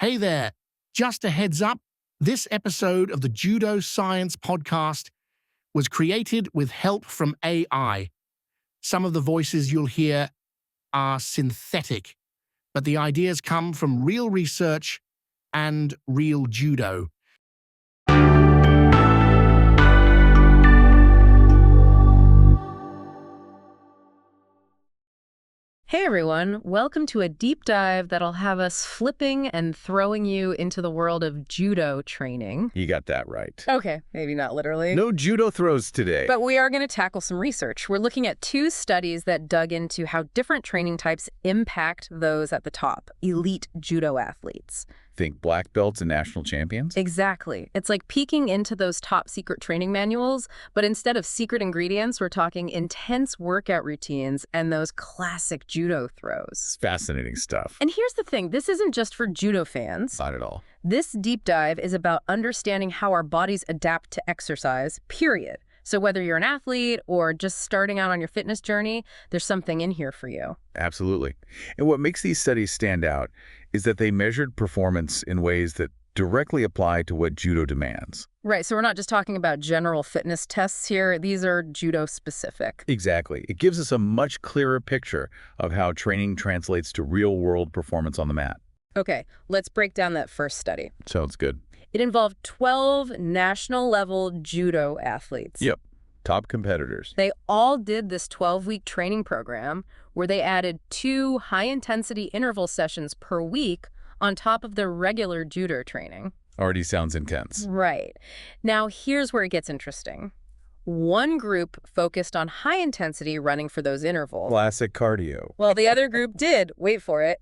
Hey there, just a heads up, this episode of the Judo Science Podcast was created with help from AI. Some of the voices you'll hear are synthetic, but the ideas come from real research and real judo. Hey everyone, welcome to a deep dive that'll have us flipping and throwing you into the world of judo training. You got that right. Okay, maybe not literally. No judo throws today. But we are going to tackle some research. We're looking at two studies that dug into how different training types impact those at the top, elite judo athletes. Think black belts and national champions? Exactly. It's like peeking into those top secret training manuals, but instead of secret ingredients, we're talking intense workout routines and those classic judo throws. It's fascinating stuff. And here's the thing, this isn't just for judo fans. Not at all. This deep dive is about understanding how our bodies adapt to exercise, period. So whether you're an athlete or just starting out on your fitness journey, there's something in here for you. Absolutely. And what makes these studies stand out is that they measured performance in ways that directly apply to what judo demands. Right, so we're not just talking about general fitness tests here. These are judo-specific. Exactly. It gives us a much clearer picture of how training translates to real-world performance on the mat. Okay, let's break down that first study. Sounds good. It involved 12 national-level judo athletes. Yep. Top competitors. They all did this 12-week training program where they added 2 high-intensity interval sessions per week on top of their regular judo training. Already sounds intense. Right. Now, here's where it gets interesting. One group focused on high-intensity running for those intervals. Classic cardio. Well, the other group did, wait for it,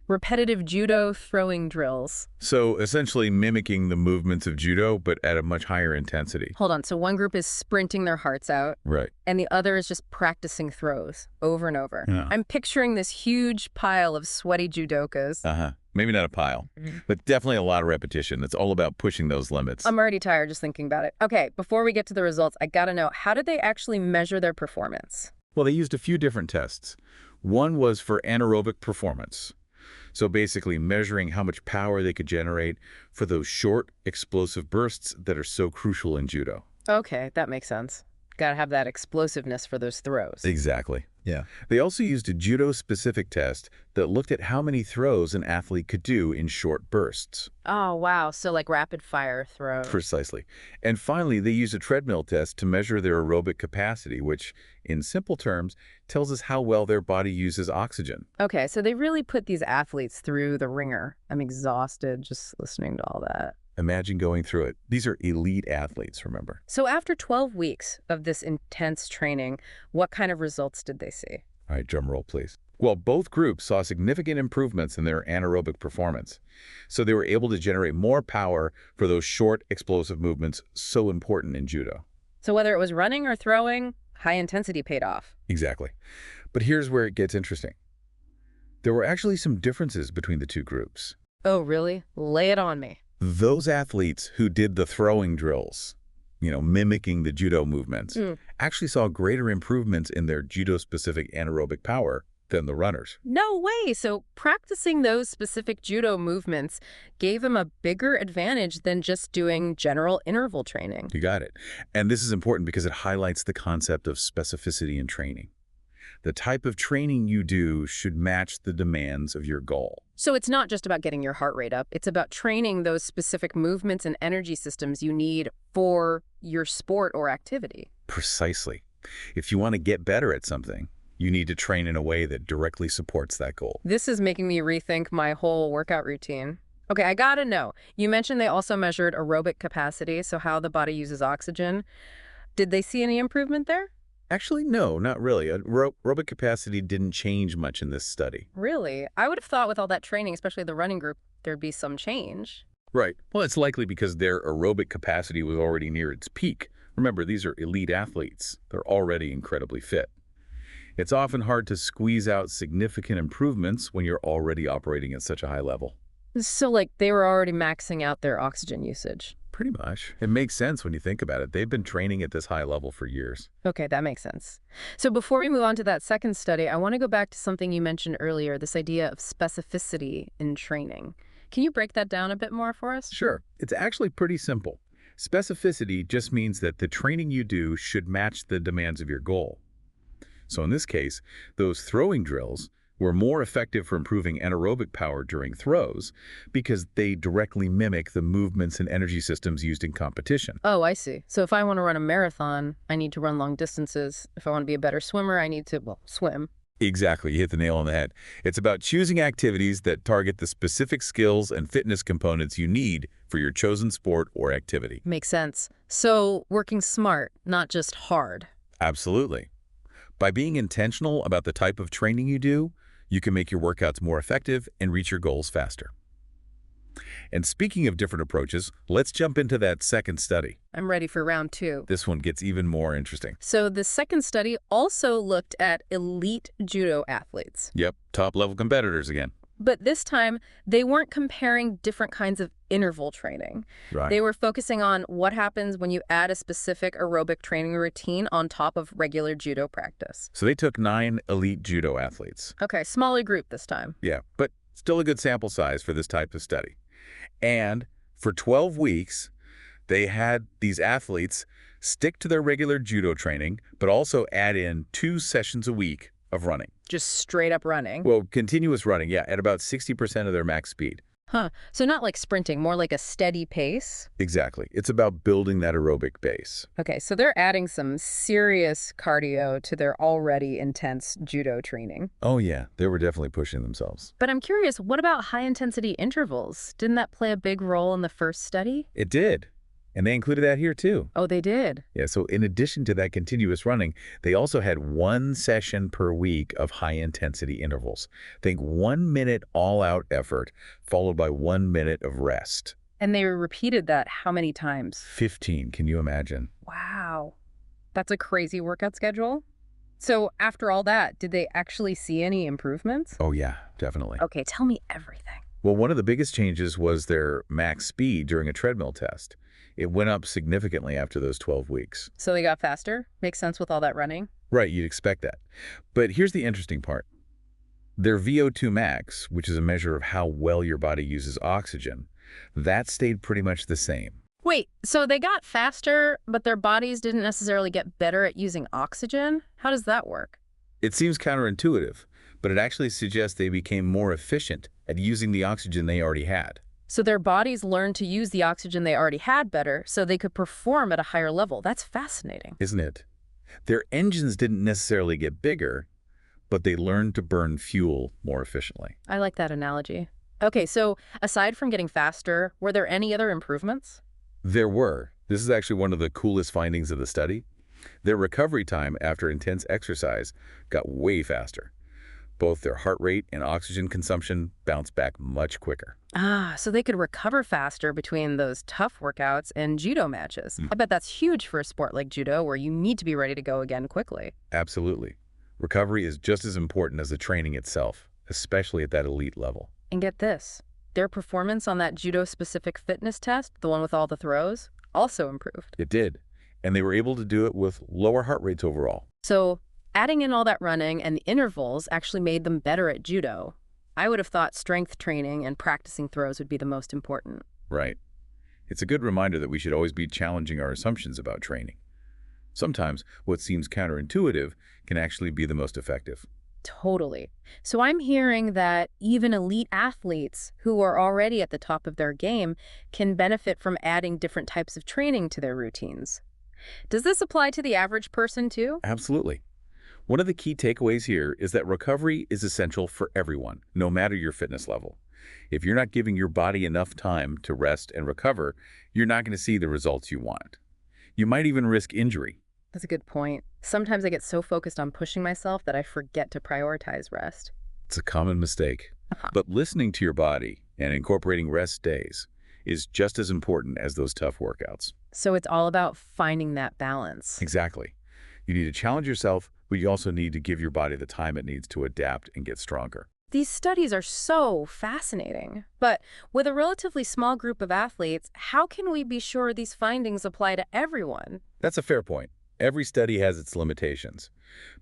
repetitive judo throwing drills. So essentially mimicking the movements of judo, but at a much higher intensity. Hold on, so one group is sprinting their hearts out. Right. And the other is just practicing throws over and over. Yeah. I'm picturing this huge pile of sweaty judokas. Maybe not a pile, but definitely a lot of repetition. It's all about pushing those limits. I'm already tired just thinking about it. Okay, before we get to the results, I gotta know, how did they actually measure their performance? Well, they used a few different tests. One was for anaerobic performance. So basically measuring how much power they could generate for those short, explosive bursts that are so crucial in judo. Okay, that makes sense. Gotta have that explosiveness for those throws. Exactly. Yeah. They also used a judo-specific test that looked at how many throws an athlete could do in short bursts. Oh, wow. So like rapid fire throws. Precisely. And finally, they used a treadmill test to measure their aerobic capacity, which, in simple terms, tells us how well their body uses oxygen. Okay, so they really put these athletes through the ringer. I'm exhausted just listening to all that. Imagine going through it. These are elite athletes, remember? So after 12 weeks of this intense training, what kind of results did they see? All right, drum roll, please. Well, both groups saw significant improvements in their anaerobic performance. So they were able to generate more power for those short, explosive movements so important in judo. So whether it was running or throwing, high intensity paid off. Exactly. But here's where it gets interesting. There were actually some differences between the two groups. Oh, really? Lay it on me. Those athletes who did the throwing drills, mimicking the judo movements, actually saw greater improvements in their judo-specific anaerobic power than the runners. No way! So practicing those specific judo movements gave them a bigger advantage than just doing general interval training. You got it. And this is important because it highlights the concept of specificity in training. The type of training you do should match the demands of your goal. So it's not just about getting your heart rate up. It's about training those specific movements and energy systems you need for your sport or activity. Precisely. If you want to get better at something, you need to train in a way that directly supports that goal. This is making me rethink my whole workout routine. Okay, I gotta know. You mentioned they also measured aerobic capacity, so how the body uses oxygen. Did they see any improvement there? Actually, no, not really. Aerobic capacity didn't change much in this study. Really? I would have thought with all that training, especially the running group, there'd be some change. Right. Well, it's likely because their aerobic capacity was already near its peak. Remember, these are elite athletes. They're already incredibly fit. It's often hard to squeeze out significant improvements when you're already operating at such a high level. So, like, they were already maxing out their oxygen usage. Pretty much. It makes sense when you think about it. They've been training at this high level for years. Okay, that makes sense. So before we move on to that second study, I want to go back to something you mentioned earlier, this idea of specificity in training. Can you break that down a bit more for us? Sure. It's actually pretty simple. Specificity just means that the training you do should match the demands of your goal. So in this case, those throwing drills were more effective for improving anaerobic power during throws because they directly mimic the movements and energy systems used in competition. Oh, I see. So if I want to run a marathon, I need to run long distances. If I want to be a better swimmer, I need to, well, swim. Exactly. You hit the nail on the head. It's about choosing activities that target the specific skills and fitness components you need for your chosen sport or activity. Makes sense. So working smart, not just hard. Absolutely. By being intentional about the type of training you do, you can make your workouts more effective and reach your goals faster. And speaking of different approaches, let's jump into that second study. I'm ready for round 2. This one gets even more interesting. So the second study also looked at elite judo athletes. Yep, top-level competitors again. But this time, they weren't comparing different kinds of interval training. Right. They were focusing on what happens when you add a specific aerobic training routine on top of regular judo practice. So they took 9 elite judo athletes. Okay, smaller group this time. Yeah, but still a good sample size for this type of study. And for 12 weeks, they had these athletes stick to their regular judo training, but also add in 2 sessions a week of running. Just straight up running. Well, continuous running, yeah, at about 60% of their max speed. Huh. So not like sprinting, more like a steady pace? Exactly. It's about building that aerobic base. Okay, so they're adding some serious cardio to their already intense judo training. Oh, yeah, they were definitely pushing themselves. But I'm curious, what about high-intensity intervals? Didn't that play a big role in the first study? It did. And they included that here, too. Oh, they did? Yeah, so in addition to that continuous running, they also had 1 session per week of high-intensity intervals. Think 1 minute all-out effort, followed by 1 minute of rest. And they repeated that how many times? 15, can you imagine? Wow. That's a crazy workout schedule. So after all that, did they actually see any improvements? Oh, yeah, definitely. Okay, tell me everything. Well, one of the biggest changes was their max speed during a treadmill test. It went up significantly after those 12 weeks. So they got faster? Makes sense with all that running? Right, you'd expect that. But here's the interesting part. Their VO2 max, which is a measure of how well your body uses oxygen, that stayed pretty much the same. Wait, so they got faster, but their bodies didn't necessarily get better at using oxygen? How does that work? It seems counterintuitive, but it actually suggests they became more efficient at using the oxygen they already had. So their bodies learned to use the oxygen they already had better so they could perform at a higher level. That's fascinating. Isn't it? Their engines didn't necessarily get bigger, but they learned to burn fuel more efficiently. I like that analogy. Okay, so aside from getting faster, were there any other improvements? There were. This is actually one of the coolest findings of the study. Their recovery time after intense exercise got way faster. Both their heart rate and oxygen consumption bounced back much quicker. Ah, so they could recover faster between those tough workouts and judo matches. I bet that's huge for a sport like judo where you need to be ready to go again quickly. Absolutely. Recovery is just as important as the training itself, especially at that elite level. And get this, their performance on that judo-specific fitness test, the one with all the throws, also improved. It did. And they were able to do it with lower heart rates overall. So adding in all that running and the intervals actually made them better at judo. I would have thought strength training and practicing throws would be the most important. Right. It's a good reminder that we should always be challenging our assumptions about training. Sometimes what seems counterintuitive can actually be the most effective. Totally. So I'm hearing that even elite athletes who are already at the top of their game can benefit from adding different types of training to their routines. Does this apply to the average person too? Absolutely. One of the key takeaways here is that recovery is essential for everyone, no matter your fitness level. If you're not giving your body enough time to rest and recover, you're not going to see the results you want. You might even risk injury. That's a good point. Sometimes I get so focused on pushing myself that I forget to prioritize rest. It's a common mistake. But listening to your body and incorporating rest days is just as important as those tough workouts. So it's all about finding that balance. Exactly. You need to challenge yourself, but you also need to give your body the time it needs to adapt and get stronger. These studies are so fascinating. But with a relatively small group of athletes, how can we be sure these findings apply to everyone? That's a fair point. Every study has its limitations.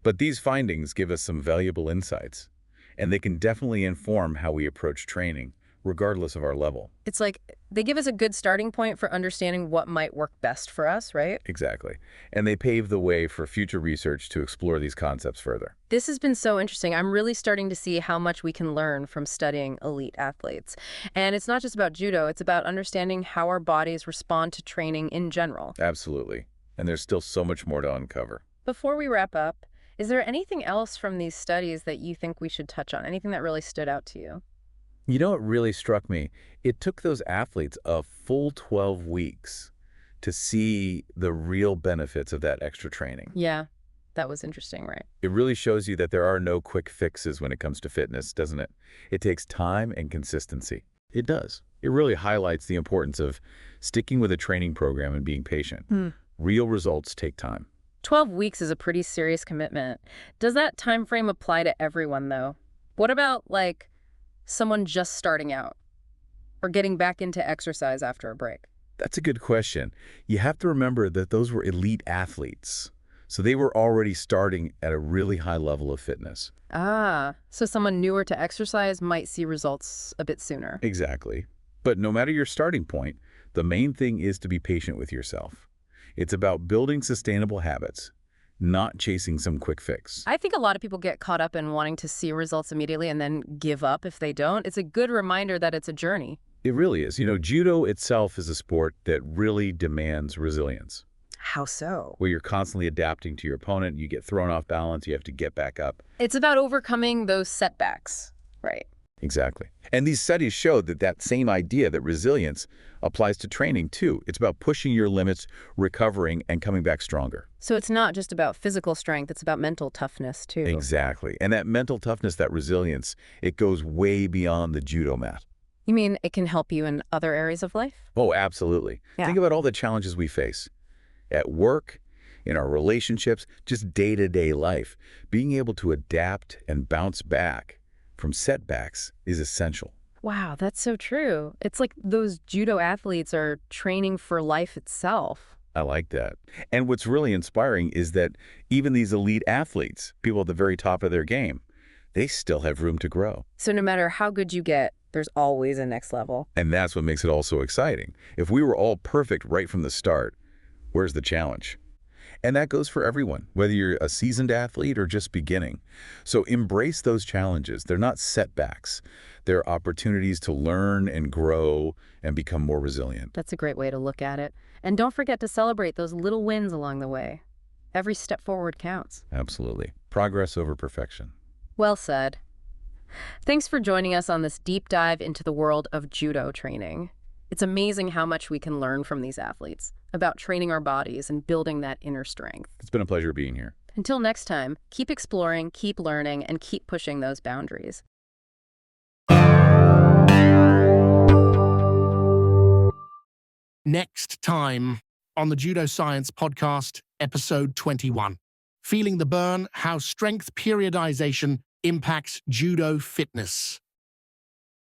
But these findings give us some valuable insights, and they can definitely inform how we approach training, regardless of our level. It's like they give us a good starting point for understanding what might work best for us, right? Exactly. And they pave the way for future research to explore these concepts further. This has been so interesting. I'm really starting to see how much we can learn from studying elite athletes. And it's not just about judo, it's about understanding how our bodies respond to training in general. Absolutely. And there's still so much more to uncover. Before we wrap up, is there anything else from these studies that you think we should touch on? Anything that really stood out to you? You know what really struck me? It took those athletes a full 12 weeks to see the real benefits of that extra training. Yeah, that was interesting, right? It really shows you that there are no quick fixes when it comes to fitness, doesn't it? It takes time and consistency. It does. It really highlights the importance of sticking with a training program and being patient. Real results take time. 12 weeks is a pretty serious commitment. Does that time frame apply to everyone, though? What about, like, someone just starting out or getting back into exercise after a break? That's a good question. You have to remember that those were elite athletes. So they were already starting at a really high level of fitness. Ah, so someone newer to exercise might see results a bit sooner. Exactly. But no matter your starting point, the main thing is to be patient with yourself. It's about building sustainable habits, not chasing some quick fix. I think a lot of people get caught up in wanting to see results immediately and then give up if they don't. It's a good reminder that it's a journey. It really is. You know, judo itself is a sport that really demands resilience, How so? where you're constantly adapting to your opponent. You get thrown off balance. You have to get back up. It's about overcoming those setbacks, right? Exactly. And these studies show that that same idea, that resilience, applies to training too. It's about pushing your limits, recovering, and coming back stronger. So it's not just about physical strength, it's about mental toughness too. Exactly. And that mental toughness, that resilience, it goes way beyond the judo mat. You mean it can help you in other areas of life? Oh, absolutely. Yeah. Think about all the challenges we face at work, in our relationships, just day-to-day life. Being able to adapt and bounce back from setbacks is essential. Wow, that's so true. It's like those judo athletes are training for life itself. I like that. And what's really inspiring is that even these elite athletes, people at the very top of their game, they still have room to grow. So no matter how good you get, there's always a next level. And that's what makes it all so exciting. If we were all perfect right from the start, where's the challenge? And that goes for everyone, whether you're a seasoned athlete or just beginning. So embrace those challenges. They're not setbacks. They're opportunities to learn and grow and become more resilient. That's a great way to look at it. And don't forget to celebrate those little wins along the way. Every step forward counts. Absolutely. Progress over perfection. Well said. Thanks for joining us on this deep dive into the world of judo training. It's amazing how much we can learn from these athletes about training our bodies and building that inner strength. It's been a pleasure being here. Until next time, keep exploring, keep learning, and keep pushing those boundaries. Next time on the Judo Science Podcast, episode 21. Feeling the burn, how strength periodization impacts judo fitness.